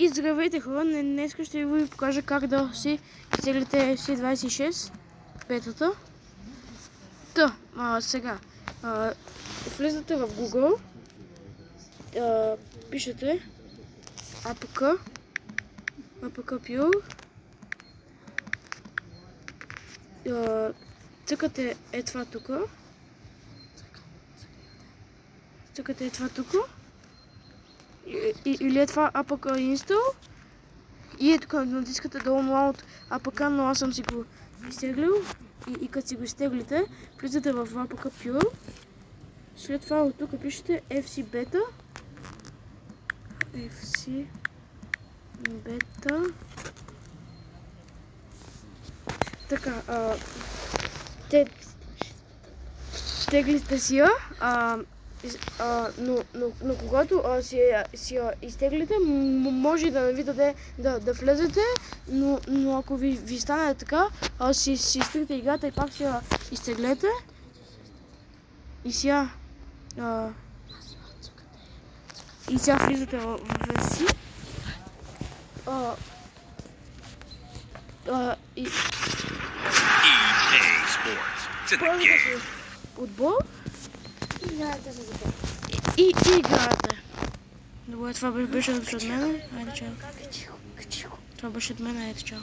И здравейте хора, днес ще ви покажа как да си изтеглите FC26 бетата. Сега влизате в Google, пишете APK Pure, цъкате това тук, или това APK Install и тук натискате Download APK, но аз съм си го изтеглил и като си го изтеглите, влизате в APK Pure, след това от тук пишете FC Beta, така, теглите си я, но когато си я изтеглите, може да ви даде да влезете, но ако ви стане така, си изтеглите играта и пак си я изтеглете и сега влизате в си и отбор и играете. Добре, това беше от мен. Айде, чао. Това беше от мен, айде, чао.